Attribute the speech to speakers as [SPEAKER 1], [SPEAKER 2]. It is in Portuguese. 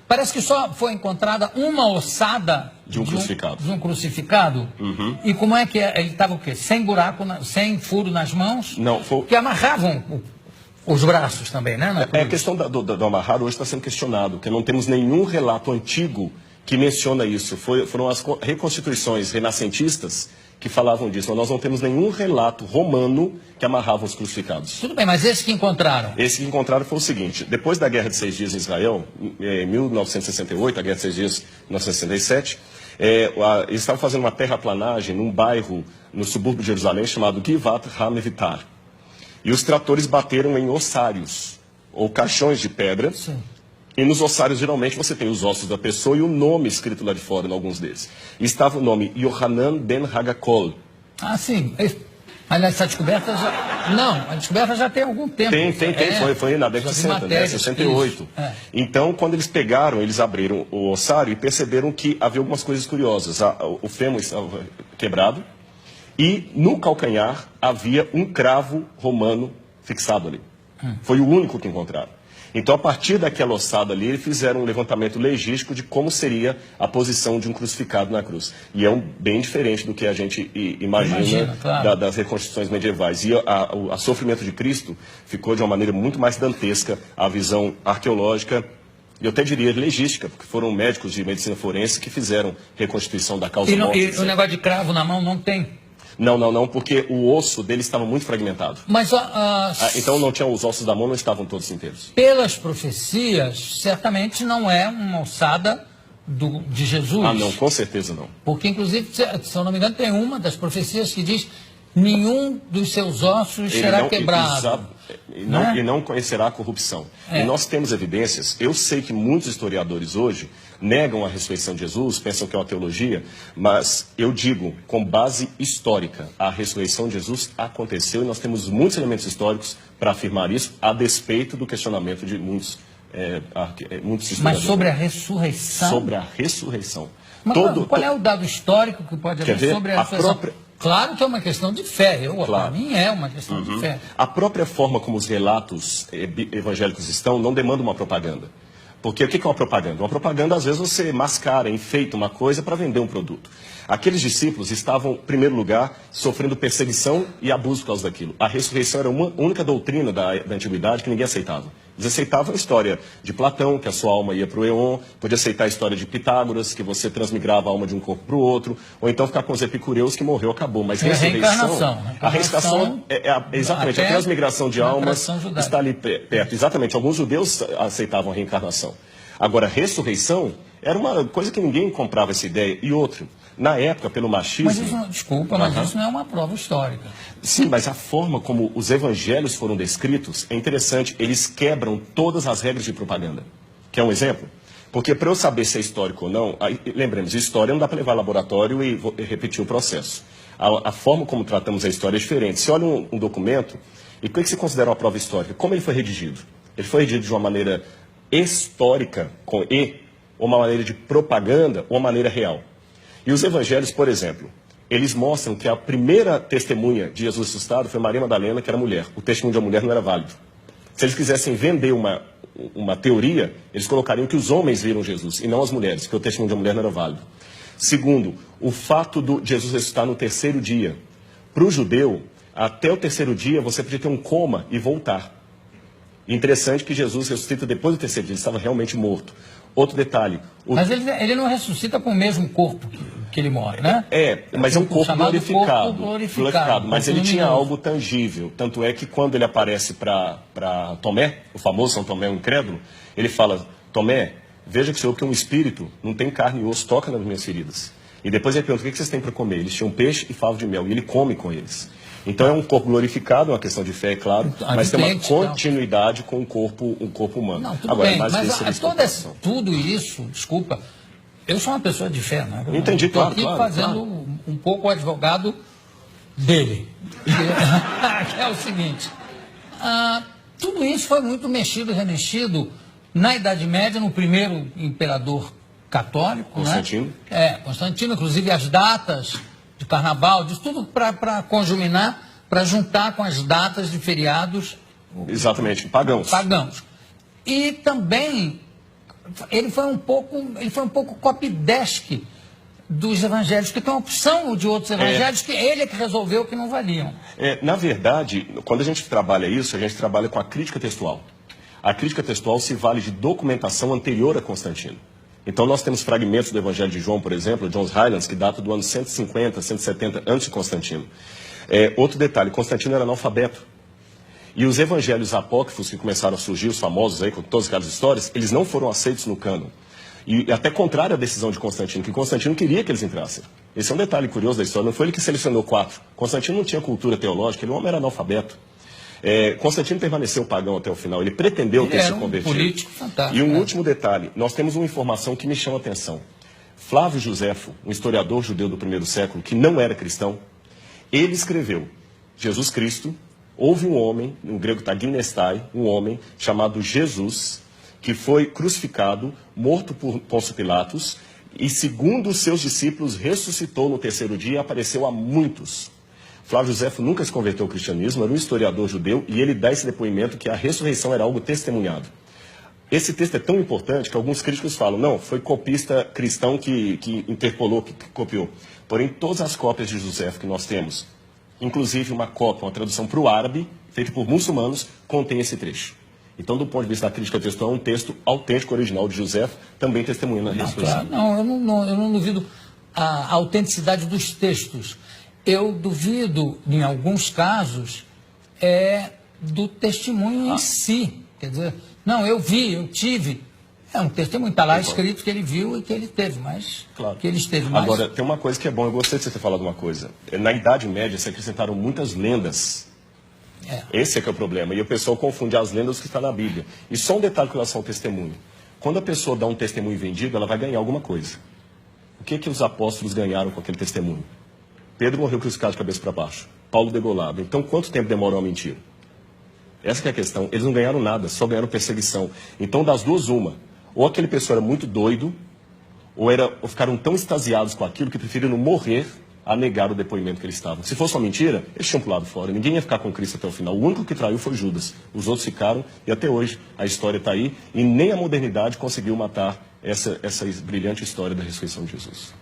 [SPEAKER 1] Parece que só foi encontrada uma ossada
[SPEAKER 2] de um crucificado.
[SPEAKER 1] De um crucificado.
[SPEAKER 2] Uhum.
[SPEAKER 1] E como é que é? Ele estava o quê? Sem buraco, sem furo nas mãos?
[SPEAKER 2] Não, foi...
[SPEAKER 1] Que amarravam os braços também, né?
[SPEAKER 2] A questão do amarrar hoje está sendo questionado, porque não temos nenhum relato antigo que menciona isso. Foram as reconstituições renascentistas que falavam disso. Mas nós não temos nenhum relato romano que amarrava os crucificados.
[SPEAKER 1] Tudo bem, mas esse que encontraram?
[SPEAKER 2] Esse que encontraram foi o seguinte: depois da Guerra de 6 Dias em Israel, em 1968, a Guerra de 6 Dias em 1967, eles estavam fazendo uma terraplanagem num bairro no subúrbio de Jerusalém chamado Givat HaMevitar. E os tratores bateram em ossários, ou caixões de pedra.
[SPEAKER 1] Sim.
[SPEAKER 2] E nos ossários, geralmente, você tem os ossos da pessoa e o nome escrito lá de fora, em alguns deles. E estava o nome Yohanan ben Hagakol.
[SPEAKER 1] Ah, sim. Aliás, essa descoberta já... Não, a descoberta já tem algum tempo.
[SPEAKER 2] Tem. Foi na década de 60, né? 68. Então, quando eles pegaram, eles abriram o ossário e perceberam que havia algumas coisas curiosas. O fêmur estava quebrado e no calcanhar havia um cravo romano fixado ali. Foi o único que encontraram. Então, a partir daquela ossada ali, eles fizeram um levantamento legístico de como seria a posição de um crucificado na cruz. E é bem diferente do que a gente imagina claro. Das reconstruções medievais. E o sofrimento de Cristo ficou de uma maneira muito mais dantesca, a visão arqueológica, e eu até diria legística, porque foram médicos de medicina forense que fizeram reconstituição da causa morte.
[SPEAKER 1] E o negócio de cravo na mão não tem?
[SPEAKER 2] Não, porque o osso dele estava muito fragmentado.
[SPEAKER 1] Mas,
[SPEAKER 2] então não tinha, os ossos da mão não estavam todos inteiros.
[SPEAKER 1] Pelas profecias, certamente não é uma ossada de Jesus.
[SPEAKER 2] Ah, não, com certeza não.
[SPEAKER 1] Porque, inclusive, se eu não me engano, tem uma das profecias que diz: nenhum dos seus ossos será quebrado.
[SPEAKER 2] E não conhecerá a corrupção. E nós temos evidências. Eu sei que muitos historiadores hoje negam a ressurreição de Jesus, pensam que é uma teologia, mas eu digo, com base histórica, a ressurreição de Jesus aconteceu e nós temos muitos elementos históricos para afirmar isso, a despeito do questionamento de muitos historiadores.
[SPEAKER 1] Mas sobre a ressurreição?
[SPEAKER 2] Sobre a ressurreição.
[SPEAKER 1] Mas qual é o dado histórico que pode haver sobre a ressurreição? Claro que é uma questão de fé, para mim é uma questão de fé.
[SPEAKER 2] A própria forma como os relatos evangélicos estão não demanda uma propaganda. Porque o que é uma propaganda? Uma propaganda, às vezes, você mascara, enfeita uma coisa para vender um produto. Aqueles discípulos estavam, em primeiro lugar, sofrendo perseguição e abuso por causa daquilo. A ressurreição era uma única doutrina da antiguidade que ninguém aceitava. Eles aceitavam a história de Platão, que a sua alma ia para o Éon, podia aceitar a história de Pitágoras, que você transmigrava a alma de um corpo para o outro, ou então ficar com os epicureus, que morreu, acabou. Mas ressurreição... A reencarnação exatamente, a transmigração de almas está ali perto. Exatamente, alguns judeus aceitavam a reencarnação. Agora, a ressurreição era uma coisa que ninguém comprava essa ideia. E outra, na época, pelo machismo...
[SPEAKER 1] Mas isso não é uma prova histórica.
[SPEAKER 2] Sim, mas a forma como os evangelhos foram descritos é interessante. Eles quebram todas as regras de propaganda. Quer um exemplo? Porque para eu saber se é histórico ou não, lembremos, história não dá para levar ao laboratório e repetir o processo. A forma como tratamos a história é diferente. Você olha um documento, e o que você considera uma prova histórica? Como ele foi redigido? Ele foi redigido de uma maneira histórica, com E, ou uma maneira de propaganda, ou uma maneira real. E os evangelhos, por exemplo, eles mostram que a primeira testemunha de Jesus ressuscitado foi Maria Madalena, que era mulher. O testemunho da mulher não era válido. Se eles quisessem vender uma teoria, eles colocariam que os homens viram Jesus, e não as mulheres, porque o testemunho da mulher não era válido. Segundo, o fato de Jesus ressuscitar no terceiro dia. Para o judeu, até o terceiro dia, você podia ter um coma e voltar. Interessante que Jesus ressuscita depois do terceiro dia, ele estava realmente morto. Outro detalhe...
[SPEAKER 1] Mas ele não ressuscita com o mesmo corpo que ele morre, né?
[SPEAKER 2] Mas é um corpo glorificado. Mas ele tinha
[SPEAKER 1] luminoso.
[SPEAKER 2] Algo tangível. Tanto é que quando ele aparece para Tomé, o famoso São Tomé, o incrédulo, ele fala: Tomé, veja que o senhor que um espírito não tem carne e osso, toca nas minhas feridas. E depois ele pergunta: o que vocês têm para comer? Eles tinham peixe e favo de mel, e ele come com eles. Então é um corpo glorificado, é uma questão de fé, é claro, mas tem uma continuidade com um corpo humano.
[SPEAKER 1] Não, tudo bem, mas tudo isso, desculpa, eu sou uma pessoa de fé, né?
[SPEAKER 2] Entendi, claro.
[SPEAKER 1] Estou aqui fazendo um pouco o advogado dele, que é o seguinte: tudo isso foi muito mexido, remexido na Idade Média, no primeiro imperador católico,
[SPEAKER 2] Constantino.
[SPEAKER 1] né? Constantino, inclusive as datas de carnaval, disso tudo para conjuminar, para juntar com as datas de feriados.
[SPEAKER 2] Exatamente, pagãos.
[SPEAKER 1] E também ele foi um pouco copydesk dos evangelhos, que tem uma opção de outros evangelhos que ele é que resolveu que não valiam.
[SPEAKER 2] Na verdade, quando a gente trabalha isso, a gente trabalha com a crítica textual. A crítica textual se vale de documentação anterior a Constantino. Então nós temos fragmentos do Evangelho de João, por exemplo, John's Highlands, que data do ano 150, 170 antes de Constantino. Outro detalhe, Constantino era analfabeto. E os evangelhos apócrifos que começaram a surgir, os famosos aí, com todas aquelas histórias, eles não foram aceitos no cânon. E até contrário à decisão de Constantino, que Constantino queria que eles entrassem. Esse é um detalhe curioso da história, não foi ele que selecionou 4. Constantino não tinha cultura teológica, ele, o homem era analfabeto. Constantino permaneceu pagão até o final, ele pretendeu ter se convertido.
[SPEAKER 1] Um político fantástico.
[SPEAKER 2] E um último detalhe, nós temos uma informação que me chama a atenção. Flávio Josefo, um historiador judeu do primeiro século, que não era cristão, ele escreveu, Jesus Cristo, houve um homem, no grego está ginestai, um homem chamado Jesus, que foi crucificado, morto por Pôncio Pilatos, e segundo os seus discípulos, ressuscitou no terceiro dia e apareceu a muitos. Flávio Josefo nunca se converteu ao cristianismo, era um historiador judeu, e ele dá esse depoimento que a ressurreição era algo testemunhado. Esse texto é tão importante que alguns críticos falam, não, foi copista cristão que interpolou, que copiou. Porém, todas as cópias de Josefo que nós temos, inclusive uma cópia, uma tradução para o árabe, feita por muçulmanos, contém esse trecho. Então, do ponto de vista da crítica textual, é um texto autêntico, original de Josefo, também testemunhando a ressurreição.
[SPEAKER 1] Claro, eu não duvido a autenticidade dos textos. Eu duvido, em alguns casos, do testemunho em si. Quer dizer, não, eu vi, eu tive. É um testemunho, está lá escrito que ele viu e que ele teve, mas
[SPEAKER 2] claro.
[SPEAKER 1] Que ele esteve mais.
[SPEAKER 2] Agora, tem uma coisa que é bom, eu gostei de você ter falado uma coisa. Na Idade Média, se acrescentaram muitas lendas. Esse é que é o problema. E o pessoal confunde as lendas com o que está na Bíblia. E só um detalhe com relação ao testemunho. Quando a pessoa dá um testemunho vendido, ela vai ganhar alguma coisa. O que os apóstolos ganharam com aquele testemunho? Pedro morreu crucificado de cabeça para baixo. Paulo degolado. Então, quanto tempo demorou a mentira? Essa que é a questão. Eles não ganharam nada, só ganharam perseguição. Então, das duas, uma. Ou aquele pessoa era muito doido, ou ficaram tão extasiados com aquilo que preferiram morrer a negar o depoimento que eles estavam. Se fosse uma mentira, eles tinham pulado fora. Ninguém ia ficar com Cristo até o final. O único que traiu foi Judas. Os outros ficaram, e até hoje a história está aí, e nem a modernidade conseguiu matar essa brilhante história da ressurreição de Jesus.